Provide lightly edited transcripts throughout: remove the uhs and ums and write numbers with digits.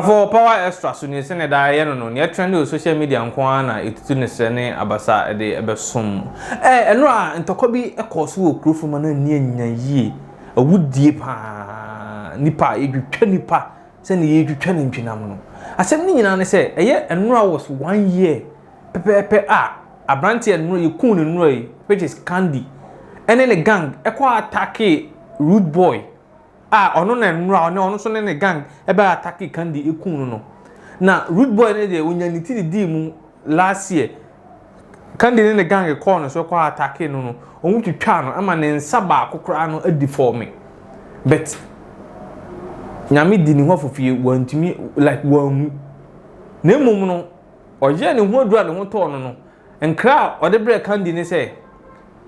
for power extra so ne se ne da ye no ne trend on social media nko na etutu ne se ne abasa de ebesom eno a ntokọ bi ekoso wo Krofrom na ni anyan yie awudie pa nipa edwetwa nipa se ne yedwetwa ne ntwinam no asem ni nyina ne se eye eno a was 1 year pepepe abrante eno ye kun ne no yi which is Candy ene ne gang ekọ attack Rude Boy ono na nnura ono so ne gang ebe attack Candy ekun no na Rude Boy ne de onyaniti di mu last year Candy ne gang e call no so kwa attack no onwu twitwa no ama ne nsa ba akokora no adi for me but nyame di ni ho fofie wantumi like wan na mum no oje ne ho adura ne ho to no nkra ode bre Candy ne say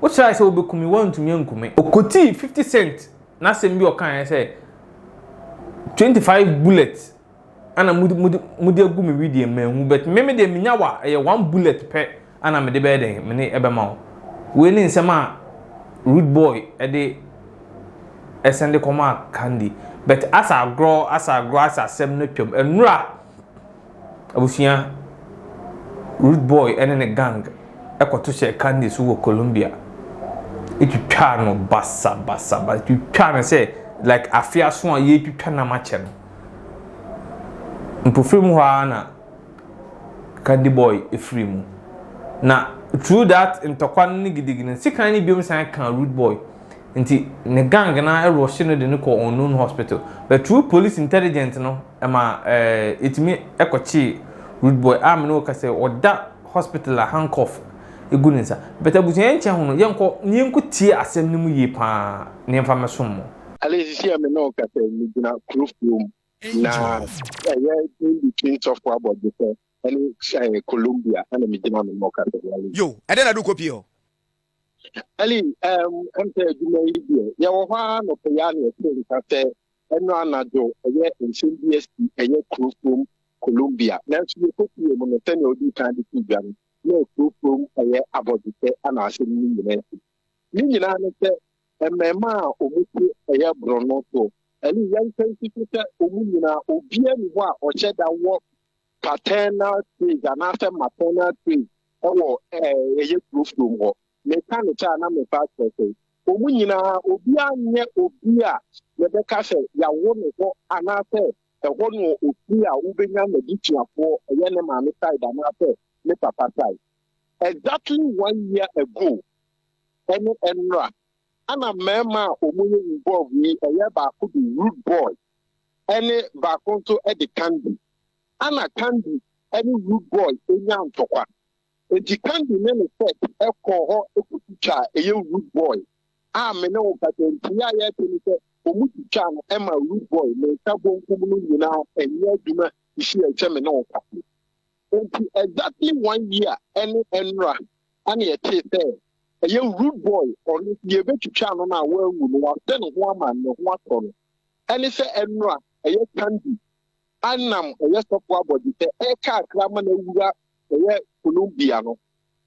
what should I say obekumi wantumi ankume okoti 50 cent na sem bi okan say 25 bullets ana mudi agu me video manhu but me de minya wa 1 bullet pe ana me de be den me ne ebe ma we ni nsem a Rude Boy e de esende koma Candy but as I grow as sem no twem enura abusia Rude Boy ene ne gang ekoto she Candy so wo Columbia it twa no basa but you try say like afia so a ye twa na mache no mpofrim ho ana Candy boy efrim na through that ntokwa ne gidigina sikan ni biom san kan Rude Boy nti ne gang na rush no de ne ko unknown hospital but through police intelligence no ema itimi ekochi Rude Boy am no ka say oda hospital a handcuff egunisa but abusia enche ho no yenko tie asem nimu ye pa ne mfa mesom mo alezi am no ka say ni na Krofrom na in between software about the and Columbia and me dina no ka say yo ade na do copy o ali ante duma idea ya wo ha no pe ya ne ka say eno anado eye NCBST eye Krofrom Columbia na so copy mo no tane odi kan di tibia no Krofrom eye abodite ana asem ni nyina ne se emema omuti eye brono to ali yan sensitize omunyina obia ni ho a ocheda wo paternal trait and after maternal trait owo eye Krofrom ho me kan cha na me pastor say omunyina obia nye obia me be ka se ya wo ne ho ana se eho no obia ubenya na ditiafo eye ne ma me side ana se me papa side exactly 1 year ago enra ana mema omunye involve ni eye ba ko the Rude Boy ene ba ko to e the Candy ana Candy ene Rude Boy enya ntokwa enti Candy ne ne set e ko ho ekutucha eye Rude Boy me ne o ka enti ya ye tini se omutucha no e ma Rude Boy me tabo nkum no nyina enye aduma isi e che me ne o ka enti exactly 1 year ene enra ana ye te say eye Rude Boy on ye betutwa no na wa wu no wa de no ho ama no ho atọ no ene se enra eye Candy anam eye sopo abodi te e ka krama na wura eye Columbia no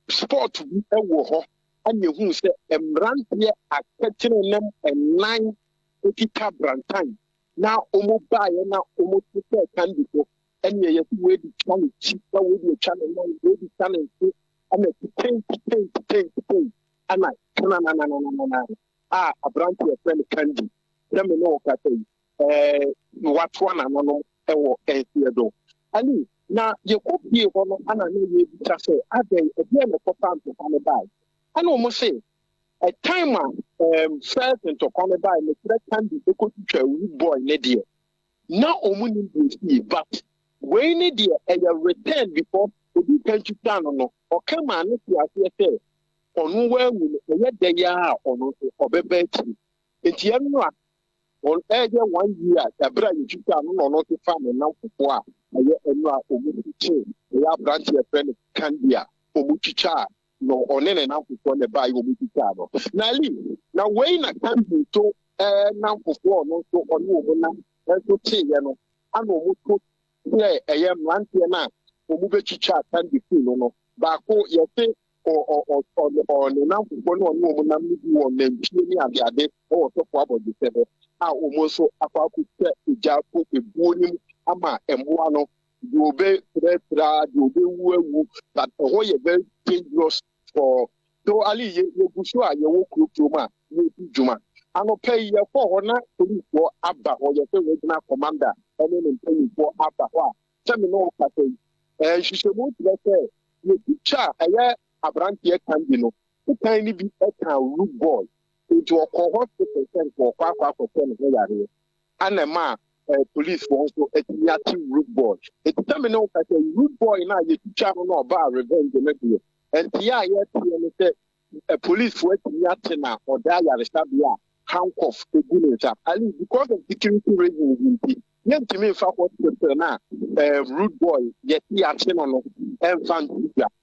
sport bi e wo ho anye hu se emrantie aketene nem enan ekita brantan na omo baye na omo tete Candy ko ene ye we di challenge chi na we di challenge na we di challenge ame ten ana na abrantie friend Candy dem no ka say watwa na no e wo edo ali na ye kopie ho no ana na ye bi ta say adai e be me important to come by ana omo say a time first into come by me Candy e ko twa Rude Boy ne de na omo ni be but we need the return before obi kan twa no o kama na ti ase say onu wa wu eye de ya onu obebe ti enti enu a on eje 1 year abra you twa no to farm na fofo a eye enu a omuchiche ya branch e friend Candy omuchicha no onene na fofo ne ba omuchicha no na li na we na Candy to na fofo no so onu omu na so tie no ana omu to eye mrantie na omu bechicha Candy no ba ko ye se o ne na fofo no omu na mi wo na mpie ni ade o so kwa abodi sebe a omo so akwa ku se ija ko ebuo ni ama emboa no the obey the obey wu that who is very dangerous for so ali you sure you walk Juma you Juma ano pay ye for na police for abba or your regional commander and then pay for abba wa tell me no ka say she should move to say you teacher aye abrantie kan bi no kan ni bi e kan root boy into a hospital for kwa ten yare anema police for also a root boy. It's terminal that a root boy now you teacher no bar revenge maybe. And yeah, a police for Yatina or Daya Sabia handcuff the goodness up. I mean, because of security reasons, yet to me, now root boy, yet Yatina and fan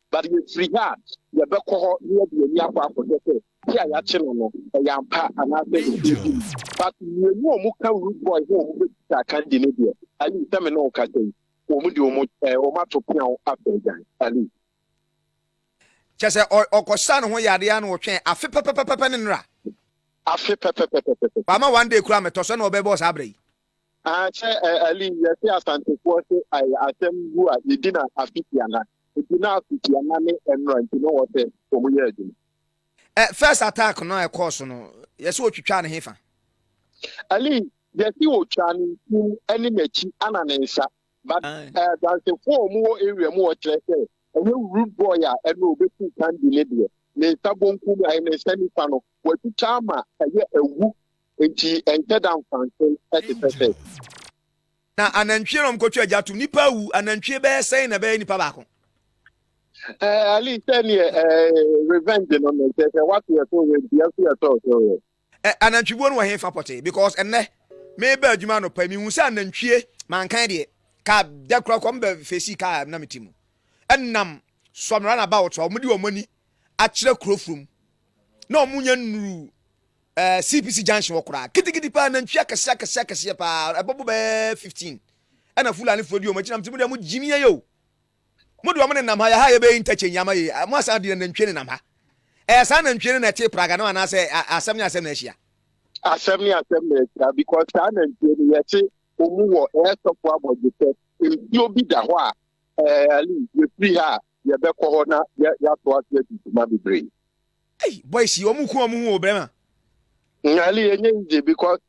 but you free heart, you better near the Yapa for the yeah, no, a young pa and I but you know, Muka root boy home that can't deny it. I mean, tell me no, Cathay, or Mato Piano after that. I mean, just or Cosan, who Yadian or Chain, a Pepper. I feel pepper. Mama one day cram a Tosan or Bebos Abbey. I say, Ali, yes, Santa Force, I attend you at the dinner at Fitiana. It did not fit your money and run to know what the first attack no e course no yes what you trying hefa Ali the you trying to any mechi ananensa but there's a four more area more say a root boy and no be can be there ne tabonku ai ne sani pano what you chama a wu enti enter down function at the perfect na anantwie rom kotwa agatu nipa wu anantwie be say na be nipa ba ko Ali tell me revenge on me. What you are doing, you are talking. Anantwibo no he fa pote because enne me ba adwuma no pa mi hu sa anantwie mankan de ka de krokom be fesi ka na metimu ennam so run about o mudi o mani a kire Krofrom na o munya nuru CPC junction okura kitikiti pa anantwie akase pa abobo be 15 ana fulani fodi o machina mtimu de mu jimiya yo modu amene nam ha ya ha ye be interchange yama ye mo asa de nantwie ne nam ha sa nantwie ne te praga no ana se asem na ehia asem na ehia because nantwie ne ye te omu wo stop abodete e obi da ho a ali we free ha ye be ko ho na ya to ase ti ma be brain boys you omu ku omu hu obrema ali enye nje because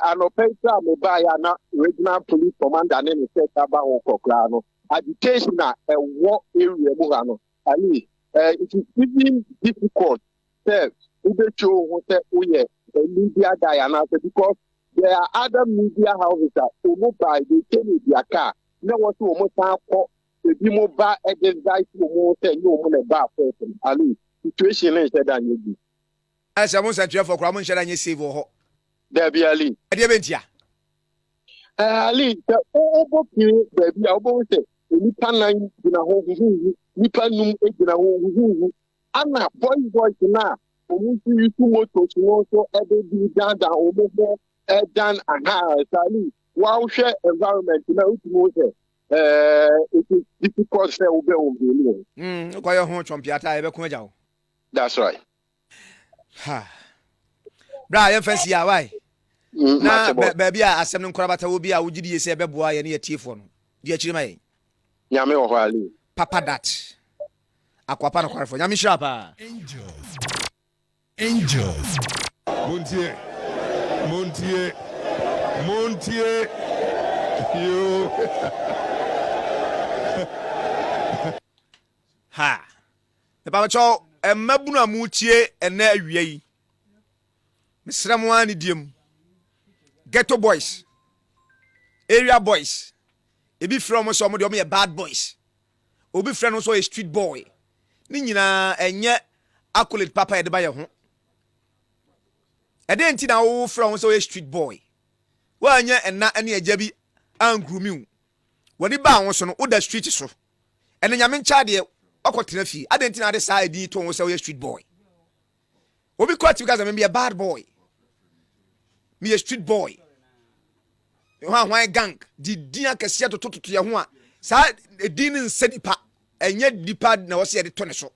anopensa me ba ya na regional police commander ne se taba ho kokra no agitation a war area mu ali it is even difficult say ube show who say oye media guy because there are other media houses that by they take their car na what to almost for the mobile exercise mo say you mo na ba person ali situation is that you as I want to for kwamo nshara nye save ho there be ali e dey bentia ali the obo kiri baby obo say nipa nan gina ho huhu nipa num gina ho huhu ana boy na omu ti tu moto so ebe bi dan omo dan aha sali wa hwe environment na utumo say it is difficult say obe obi kwa yo ho chompiata ebe kuma jawo that's right ha bra ye fancy ya why na baby a asem nkora bata wo bi a wogidi ye say ebe boa ye ne ye tiefo no di akiri mai nyame wo ali papa that akwapa no kwarefo nyame shira pa angels montie you ha e papa cho emabunu amutie ene awia yi mesramo ani diem ghetto boys area boys ebi from so mo de o me bad boys obi friend no so a street boy ni nyina enye accolade papa e de ba ye ho e de nti na wo from so a street boy wa anya enna ene agya bi angrumi woni ba won so no o da street so ene nyame ncha de okotena fi ade nti na de sa edi to wo so a street boy obi kwati because me be a bad boy me a street boy why gang di dia kese to ye ho a sa edin nsedipa enye dipa na wo se ye de to ne so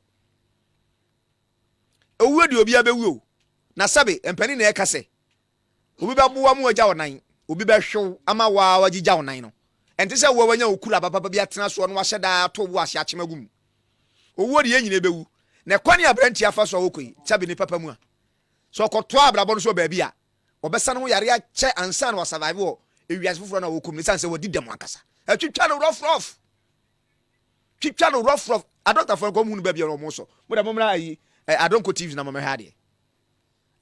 owu de obi abewu na sabe empani na e kase obi ba buwa mu agya wonan obi ba hwew ama wa wagigya wonan no ente se wo wanya okura papa bia tena so no wahye da to wo ahye achemagum owo de yenyine bewu na kwani abranti afa so wokoi tabi ni papa mu a so koto abrabo no so ba bia obesa no yare ache ansa na survive wo ewiase foforo na wokom ni sanse wodi dem akasa atwitwa no rough twitwa no rough a doctor for go mu no ba bia no mo so mo da mo mra ayi adonko tv na mo me ha de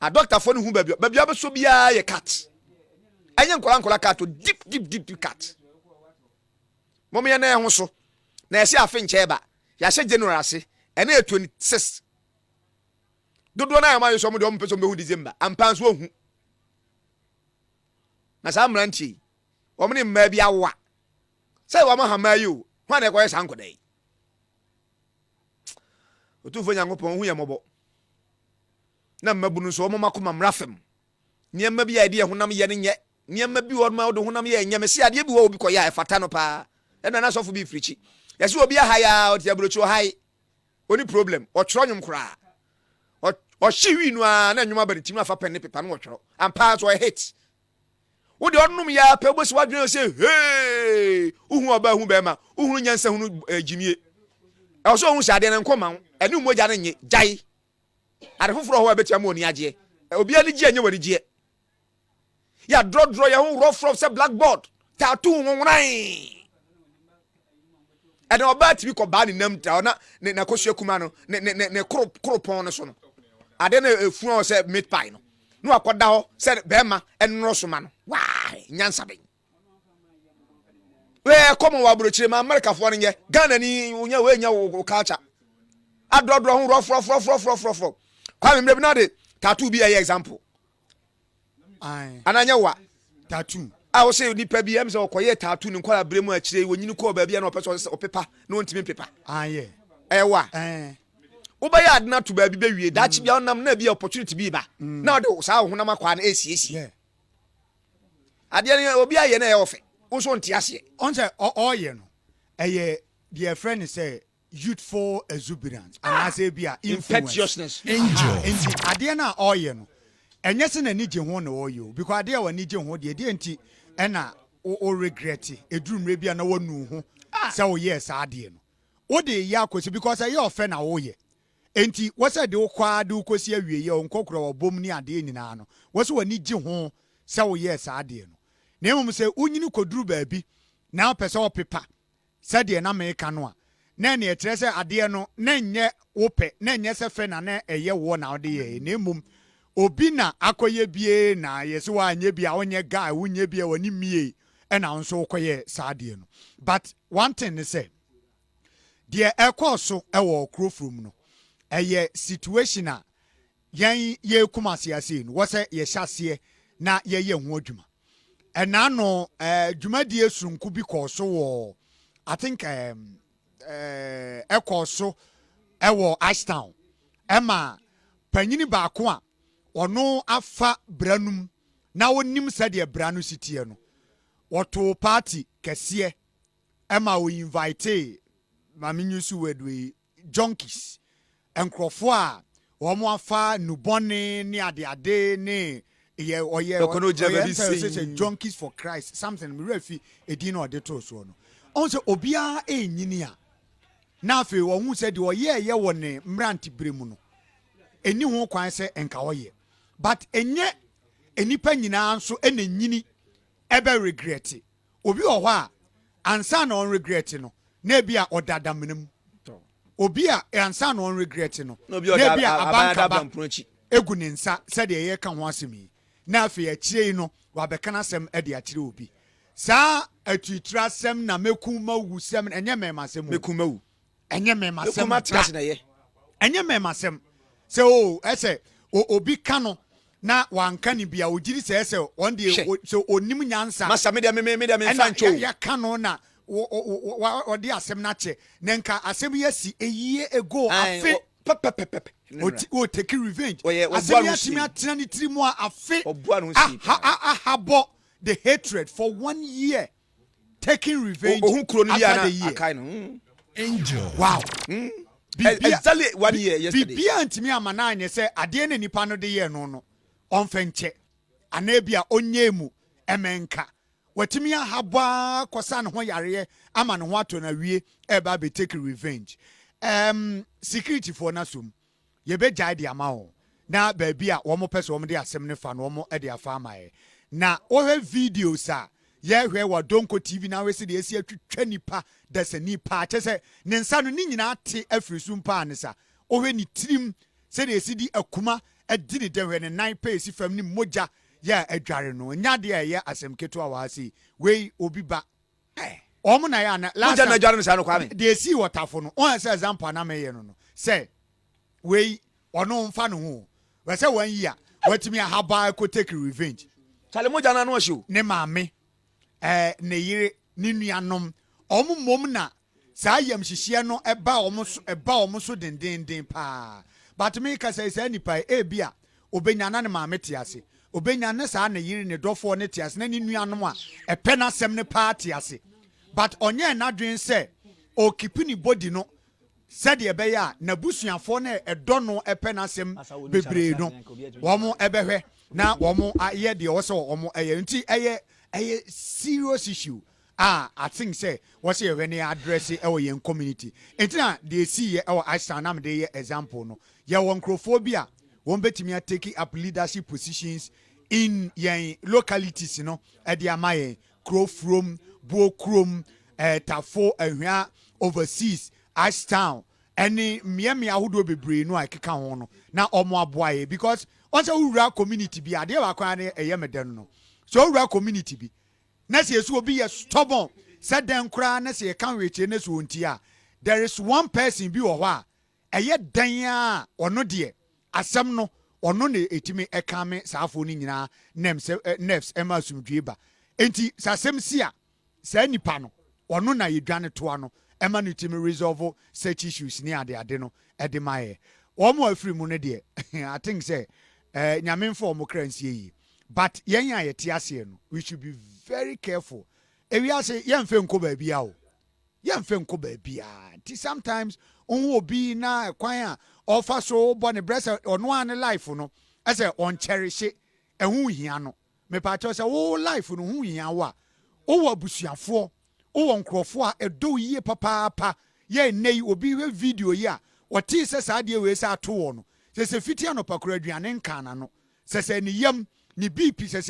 a doctor for no hu ba bia be so bia ye cat enye nkola cat deep cat mo me na ho so na ese afi nche ba ya hye general ase ene 26 dodo na ma yeso mo de o mpeso mehu December ampa so hu na sa mranti o me mma bia wa sai wa ma ha ma yo hwa na ko yesa nkodai otufo nyankopon hu ye mobo na mmabunu so o mama koma mrafem niamma bia ide honam ye ne nye niamma bi wo ma wo de honam ye nye me se ade bi wo obi ko ya efata no pa ena na sofo bi frichi yesi obi ahaya oti abrocho hai oni problem o tworo nyum kra o hyiwi no a na nwuma bari tim afa pen ne pepa no tworo ampa so hit wo de onum ya pa bosi wadwen se hey uhu oba hu be ma uhu nyansa hu jimie e so hu shade ne nkoma ene umoja ne nye jai ade foforo ho abetia ma oni age obi ani gi anye wari gie ya draw ya hu rough say blackboard tattoo nwonran ade oba tibi ko ba ni nam ta na kosua kuma no ne kropon no so no ade na efu o say meat pie no no akoda ho say be ma enro so ma no wai nyansa ben we komo wa brochire ma America fo no nye Ghana ni unya we nya wo culture adrodro hu rough kwa me mrebi na de tattoo bi example ai ananya wa tattoo a wo say nipa bi em say okoye tattoo ni nkwala bremu akire wonyini ko ba bia na opeso opepa na ontimi pepa aye ewa ubaya adna to ba bi bewie dachi bia onam na bia opportunity bi ba na ode sa honam akwa na esi ade ne obi aye na e ofe unso ntiase onse oye no eye the friend say youthful exuberance and I say bia impetuousness angel ade na oye no enye se na nije ho na oyo because ade a wani je ho de enti na o regret edurumre bia na wonu ho say o yes ade no o de ya akosi because aye ofe na wo ye enti wo say de okwa de ukosi awie ye onkokoro obom ni ade nyina no wo say wani je ho say o yes ade no na emum say unyini koduru baabi na pese o pepa say de na meka no a na ne etre say ade no na nye wope na nye se fe na na eye wo na ode ye na emum obi na akoye bie na yeso wa anye bia onye guy wunye bia wani mie na nso koye saade no but one thing is say the ekoso ewo Krofrom no eye situation a yan ye kumase ase no wo say ye hyase na ye ye ho adwuma na no dwumadie sunku bi koso wo I think ekoso ewo Ashtown ema panyini ba ko a ono afa branum na wonim sade branu sitie no woto party kese ema we invite mamenyusu wedwe junkies enkrofo a womo afa nubone ni ade ne ye oye junkies for Christ something me refi edi na ode to so no onse obia enyini a na afi wo hu sade oye wone mranti bremu no eni ho kwan se enka oye but enye enipa nyina nso ena nyini ebe regret obi ho a ansa na on regret no na bia odada menam obi a ansa na on regret no na bia abanka egu ne nsa se de ye ka ho asemi na afi akire no wa beka na sem e de akire obi sa atuitra sem na mekuma wu sem enye mema sem mekuma wu enye mema sem mekuma tras na ye enye mema sem se o ese obi kano na wanka ni bia ogiri se ese on de so onim nyansa masa media me fancho ya kano na o de asem na che nenka asem yesi eyie ego afe o take revenge asem yesi mi atena ni trimu afe ahabo the hatred for 1 year taking revenge ohun kro ni ya na akai no angel wow exactly 1 year yesterday bibia antimi amana anye se ade na nipa no de ye no no onfenche anabia onyemu emenka watimi ahaba kosa ne ho yare ama ne ho ato na wie eba be take revenge security for na sum ye be jai de ama ho na ba bia wo mo pese wo mo de asem ne fa no wo mo e de afa amae na wo he videos a ye hwe wa Donko TV na we se de esi atwitwa nipa dasa nipa chese ne nsa no ni nyina te afiri sum pa ne sa wo hwe ni tirim se de esi di akuma adi ne de hwe ne nan pa esi fam ni moja ya adware no nya de ye asem keto a wa si we obi ba omo na ya na last na adware no sa no kwa me de esi wotafo no on say example na me ye no say we ono mfa no ho we say 1 year watimi ahaba ko take revenge chale moja na no hwe ne maame ne yire ne nuanom mom na saa yam hihie no eba so dendenden pa but me ka say nipa bia obenya na ne maame te ase obenya ne saa ne yire ne dofo ne te ase na ne nuanom a epe na sem ne pa te ase but onye na dwen say o kipini body no said ye be ya na busuafo na edo no epe na sem bebre no wo mo ebehwe na wo mo aye de wo so wo mo eye nti eye serious issue I think say what's your when address our community entina they see our Iceland de example no ya won Krofobia won betimi take up leadership positions in yen localities you know e de amaye Krofrom Buokrom Tafo ehwa overseas Ashtown any miami ahodo bebre no akeka ho no na omo aboaye because once wura community bi ade wa kwa na eyemeden no so wura community bi na se yesu obi ye stubborn said den kra na se kan weche na so ontia there is one person bi wo ho a eye dan a ono de asem no ono na etimi ekame saafo ni nyina nerves ema sumdwe ba enti sasem si a sa nipa no ono na yedwane to ano ema no etimi resolve such issues ni ade no ede maye omo afiri mu ne de I think say nyame mfo omo kransie yi but yen ya yete ase no we should be very careful ewi ase yen fe nko ba bia o yen fe nko ba bia ti sometimes on obi na kwan a offer so born breast ono an life no ase on cherish ehun hia no me pa cho se wo life no hu hia wa o wa busuafo o won krofo a edo yie papa ye nei obi we video yi a o ti se sa de we sa to wo no se fitia no pakura aduane nka na no se ni yam ni BP se